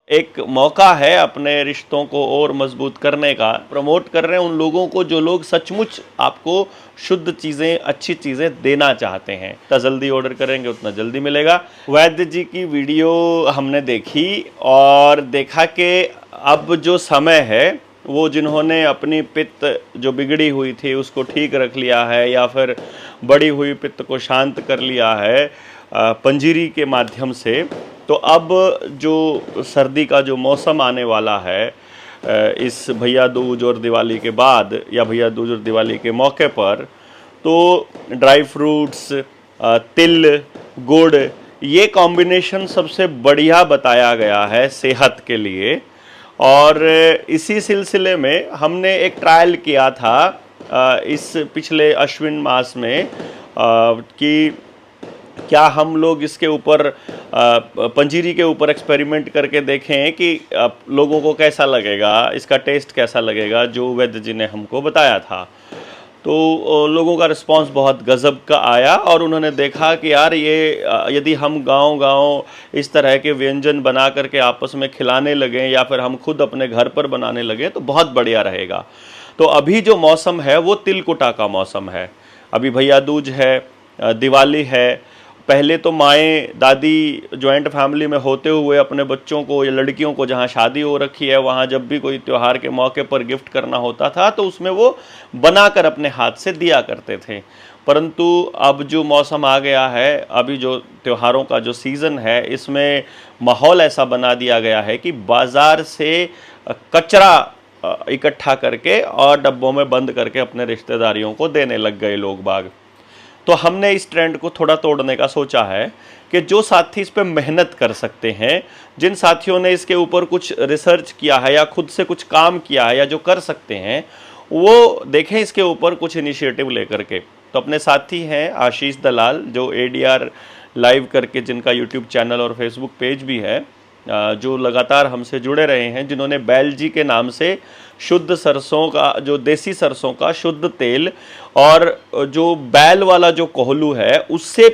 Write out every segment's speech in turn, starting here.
एक मौका है अपने रिश्तों को और मजबूत करने का। प्रमोट कर रहे हैं उन लोगों को जो लोग सचमुच आपको शुद्ध चीज़ें, अच्छी चीज़ें देना चाहते हैं। जितना जल्दी ऑर्डर करेंगे उतना जल्दी मिलेगा। वैद्य जी की वीडियो हमने देखी और देखा कि अब जो समय है वो जिन्होंने अपनी पित्त जो बिगड़ी हुई थी उसको ठीक रख लिया है या फिर बढ़ी हुई पित्त को शांत कर लिया है पंजीरी के माध्यम से, तो अब जो सर्दी का जो मौसम आने वाला है इस भैया दूज और दिवाली के बाद या भैया दूज और दिवाली के मौके पर, तो ड्राई फ्रूट्स, तिल, गुड़, ये कॉम्बिनेशन सबसे बढ़िया बताया गया है सेहत के लिए। और इसी सिलसिले में हमने एक ट्रायल किया था इस पिछले अश्विन मास में कि क्या हम लोग इसके ऊपर पंजीरी के ऊपर एक्सपेरिमेंट करके देखें कि लोगों को कैसा लगेगा, इसका टेस्ट कैसा लगेगा, जो वैद्य जी ने हमको बताया था। तो लोगों का रिस्पांस बहुत गजब का आया और उन्होंने देखा कि यार ये यदि हम गांव-गांव इस तरह के व्यंजन बना करके आपस में खिलाने लगें या फिर हम खुद अपने घर पर बनाने लगें तो बहुत बढ़िया रहेगा। तो अभी जो मौसम है वो तिलकुटा का मौसम है। अभी भैया दूज है, दिवाली है। पहले तो माएँ दादी जॉइंट फैमिली में होते हुए अपने बच्चों को या लड़कियों को जहाँ शादी हो रखी है वहाँ जब भी कोई त्यौहार के मौके पर गिफ्ट करना होता था तो उसमें वो बनाकर अपने हाथ से दिया करते थे। परंतु अब जो मौसम आ गया है, अभी जो त्योहारों का जो सीज़न है, इसमें माहौल ऐसा बना दिया गया है कि बाज़ार से कचरा इकट्ठा करके और डब्बों में बंद करके अपने रिश्तेदारियों को देने लग गए लोग बाग। तो हमने इस ट्रेंड को थोड़ा तोड़ने का सोचा है कि जो साथी इस पे मेहनत कर सकते हैं, जिन साथियों ने इसके ऊपर कुछ रिसर्च किया है या खुद से कुछ काम किया है या जो कर सकते हैं, वो देखें इसके ऊपर कुछ इनिशिएटिव लेकर के। तो अपने साथी हैं आशीष दलाल, जो एडीआर लाइव करके जिनका यूट्यूब चैनल और फेसबुक पेज भी है, जो लगातार हमसे जुड़े रहे हैं, जिन्होंने बैल जी के नाम से शुद्ध सरसों का, जो देसी सरसों का शुद्ध तेल और जो बैल वाला जो कोहलू है उससे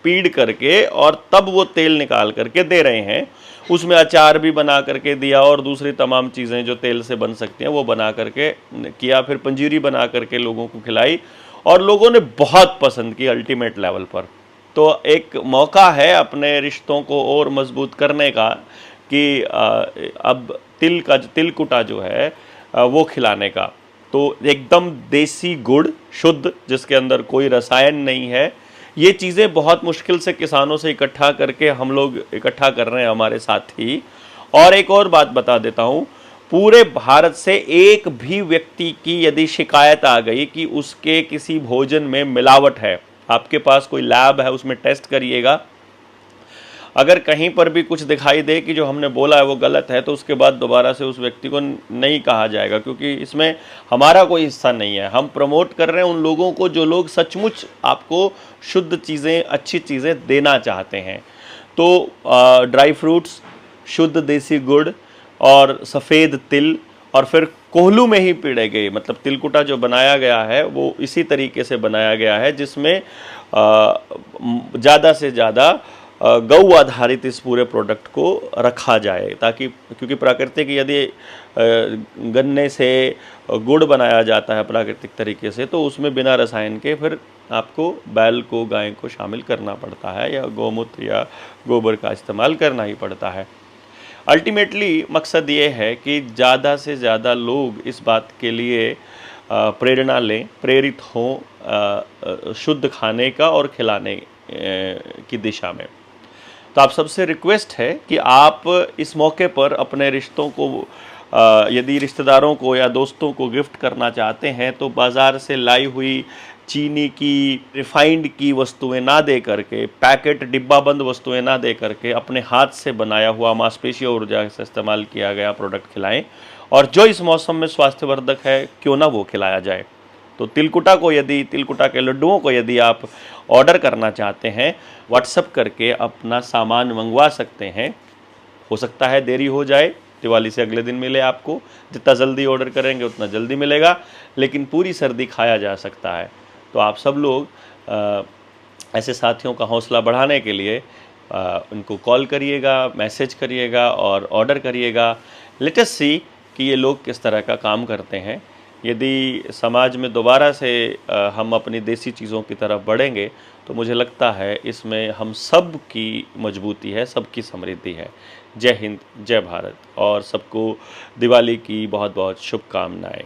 पीड़ करके और तब वो तेल निकाल करके दे रहे हैं। उसमें अचार भी बना करके दिया और दूसरी तमाम चीज़ें जो तेल से बन सकती हैं वो बना करके किया, फिर पंजीरी बना करके लोगों को खिलाई और लोगों ने बहुत पसंद की अल्टीमेट लेवल पर। तो एक मौका है अपने रिश्तों को और मजबूत करने का कि अब तिलकुटा जो है वो खिलाने का। तो एकदम देसी गुड़ शुद्ध, जिसके अंदर कोई रसायन नहीं है। ये चीज़ें बहुत मुश्किल से किसानों से इकट्ठा करके हम लोग इकट्ठा कर रहे हैं हमारे साथी। और एक और बात बता देता हूँ, पूरे भारत से एक भी व्यक्ति की यदि शिकायत आ गई कि उसके किसी भोजन में मिलावट है, आपके पास कोई लैब है उसमें टेस्ट करिएगा, अगर कहीं पर भी कुछ दिखाई दे कि जो हमने बोला है वो गलत है तो उसके बाद दोबारा से उस व्यक्ति को नहीं कहा जाएगा, क्योंकि इसमें हमारा कोई हिस्सा नहीं है। हम प्रमोट कर रहे हैं उन लोगों को जो लोग सचमुच आपको शुद्ध चीज़ें, अच्छी चीज़ें देना चाहते हैं। तो ड्राई फ्रूट्स, शुद्ध देसी गुड़ और सफ़ेद तिल और फिर कोहलू में ही पीड़े गए, मतलब तिलकुटा जो बनाया गया है वो इसी तरीके से बनाया गया है जिसमें ज़्यादा से ज़्यादा गौ आधारित इस पूरे प्रोडक्ट को रखा जाए, ताकि क्योंकि प्राकृतिक यदि गन्ने से गुड़ बनाया जाता है प्राकृतिक तरीके से तो उसमें बिना रसायन के फिर आपको बैल को, गाय को शामिल करना पड़ता है या गौमूत्र या गोबर का इस्तेमाल करना ही पड़ता है। अल्टीमेटली मकसद ये है कि ज़्यादा से ज़्यादा लोग इस बात के लिए प्रेरणा लें, प्रेरित हों शुद्ध खाने का और खिलाने की दिशा में। तो आप सबसे रिक्वेस्ट है कि आप इस मौके पर अपने रिश्तों को, यदि रिश्तेदारों को या दोस्तों को गिफ्ट करना चाहते हैं तो बाज़ार से लाई हुई चीनी की, रिफाइंड की वस्तुएं ना दे करके, पैकेट डिब्बाबंद वस्तुएं ना दे करके अपने हाथ से बनाया हुआ मांसपेशी और ऊर्जा से इस्तेमाल किया गया प्रोडक्ट खिलाएं। और जो इस मौसम में स्वास्थ्यवर्धक है क्यों ना वो खिलाया जाए। तो तिलकुटा के लड्डुओं को यदि आप ऑर्डर करना चाहते हैं, व्हाट्सएप करके अपना सामान मंगवा सकते हैं। हो सकता है देरी हो जाए, दिवाली से अगले दिन मिले आपको, जितना जल्दी ऑर्डर करेंगे उतना जल्दी मिलेगा, लेकिन पूरी सर्दी खाया जा सकता है। तो आप सब लोग ऐसे साथियों का हौसला बढ़ाने के लिए उनको कॉल करिएगा, मैसेज करिएगा और ऑर्डर करिएगा। लेट अस सी कि ये लोग किस तरह का काम करते हैं। यदि समाज में दोबारा से हम अपनी देसी चीज़ों की तरफ बढ़ेंगे तो मुझे लगता है इसमें हम सब की मजबूती है, सबकी समृद्धि है। जय हिंद, जय भारत और सबको दिवाली की बहुत बहुत शुभकामनाएं।